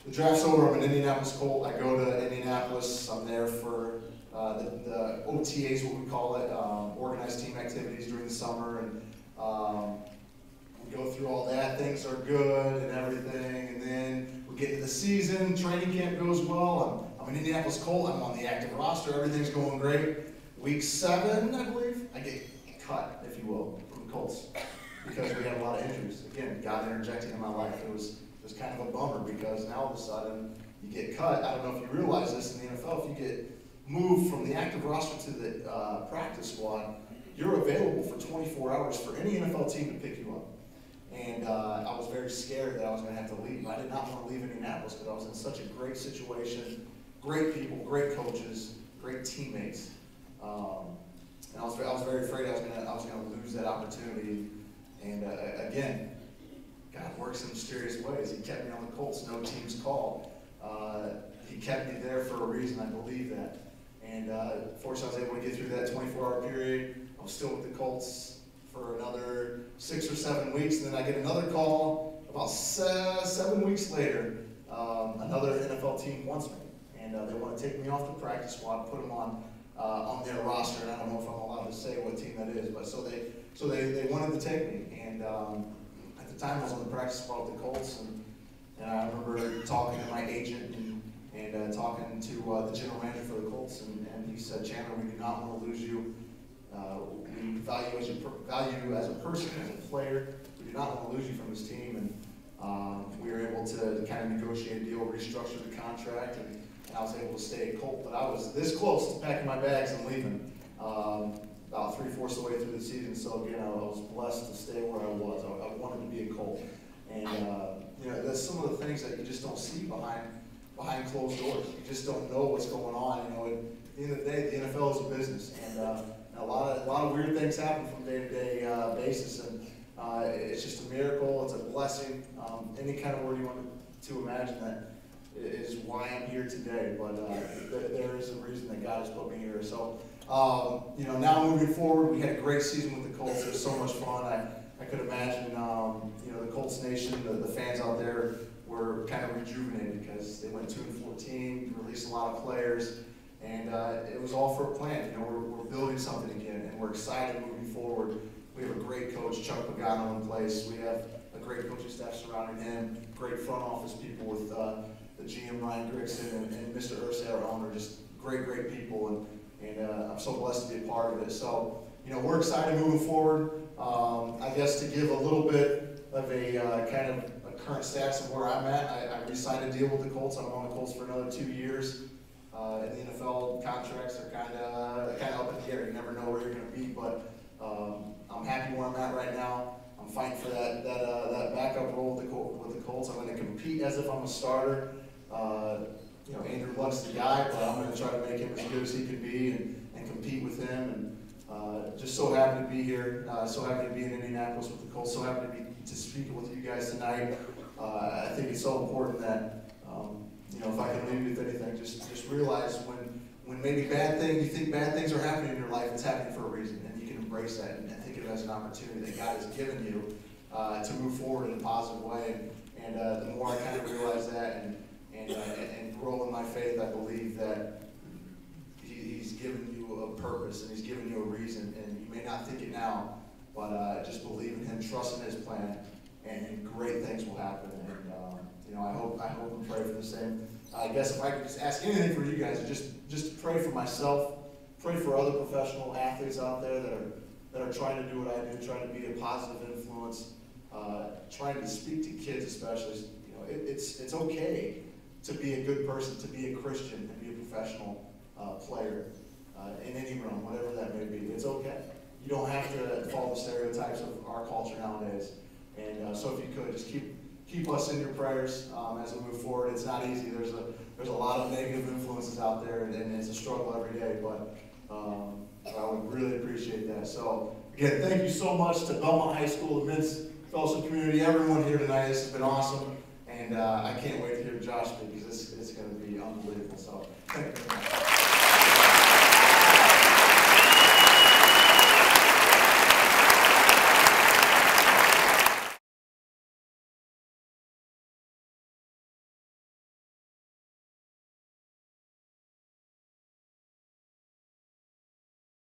the draft's over. I'm an Indianapolis Colt. I go to Indianapolis. I'm there for the OTAs, what we call it, organized team activities during the summer, and we go through all that. Things are good and everything, and then we get to the season. Training camp goes well. I'm an Indianapolis Colt. I'm on the active roster. Everything's going great. Week 7, I believe, I get cut, if you will, from the Colts because we had a lot of injuries. Again, God interjecting in my life. It was kind of a bummer because now all of a sudden you get cut. I don't know if you realize this in the NFL. If you get moved from the active roster to the practice squad, you're available for 24 hours for any NFL team to pick you up. And I was very scared that I was going to have to leave. I did not want to leave Indianapolis because I was in such a great situation, great people, great coaches, great teammates. And I was very afraid I was going to lose that opportunity. And again, God works in mysterious ways. He kept me on the Colts, no team's call. He kept me there for a reason. I believe that. And fortunately, I was able to get through that 24-hour period. I was still with the Colts for another 6 or 7 weeks, and then I get another call about 7 weeks later. Another NFL team wants me, and they want to take me off the practice squad, put them on their roster. And I don't know if I'm allowed to say what team that is, but so they wanted to take me. And at the time, I was on the practice squad with the Colts, and I remember talking to my agent and talking to the general manager for the Colts, and he said, "Chandler, we do not want to lose you. We value you as a person, as a player. We do not want to lose you from this team." And we were able to kind of negotiate a deal, restructure the contract, and I was able to stay at Colt. But I was this close to packing my bags and leaving about 3/4 of the way through the season. So again, I was blessed to stay where I was. I wanted to be a Colt, and that's some of the things that you just don't see behind closed doors. You just don't know what's going on. At the end of the day, the NFL is a business, and a lot of weird things happen from day-to-day basis, and it's just a miracle. It's a blessing. Any kind of word you want to imagine that is why I'm here today. But there is a reason that God has put me here. So now moving forward, we had a great season with the Colts. It was so much fun. I could imagine the Colts Nation, the fans out there, were kind of rejuvenated because they went 2-14, released a lot of players, and it was all for a plan. We're building something again, and we're excited moving forward. We have a great coach, Chuck Pagano, in place. We have a great coaching staff surrounding him, great front office people with the GM Ryan Grigson and Mr. Ursay, our owner, just great people, and I'm so blessed to be a part of it. So we're excited moving forward. I guess to give a little bit of a kind of current status of where I'm at. I re-signed a deal with the Colts. I'm on the Colts for another 2 years. In the NFL, contracts are kind of up in the air. You never know where you're going to be, but I'm happy where I'm at right now. I'm fighting for that backup role with the Colts. I'm going to compete as if I'm a starter. Andrew Luck's the guy, but I'm going to try to make him as good as he can be and compete with him. And just so happy to be here. So happy to be in Indianapolis with the Colts. So happy to speak with you guys tonight. I think it's so important that, if I can leave you with anything, just realize when maybe you think bad things are happening in your life, it's happening for a reason, and you can embrace that and think of it as an opportunity that God has given you to move forward in a positive way. And the more I kind of realize that and grow in my faith, I believe that He's given you a purpose and He's given you a reason, and you may not think it now, but just believe in Him, trust in His plan, and great things will happen. And I hope and pray for the same. I guess if I could just ask anything for you guys, just pray for myself, pray for other professional athletes out there that are trying to do what I do, trying to be a positive influence, trying to speak to kids especially. It's okay to be a good person, to be a Christian, and be a professional player in any realm, whatever that may be. It's okay. You don't have to follow the stereotypes of our culture nowadays. And so if you could, just keep us in your prayers as we move forward. It's not easy. There's a lot of negative influences out there, and it's a struggle every day, but I would really appreciate that. So again, thank you so much to Belmont High School, the men's fellowship community, everyone here tonight. This has been awesome, and I can't wait to hear Josh speak because it's going to be unbelievable. So thank you very much.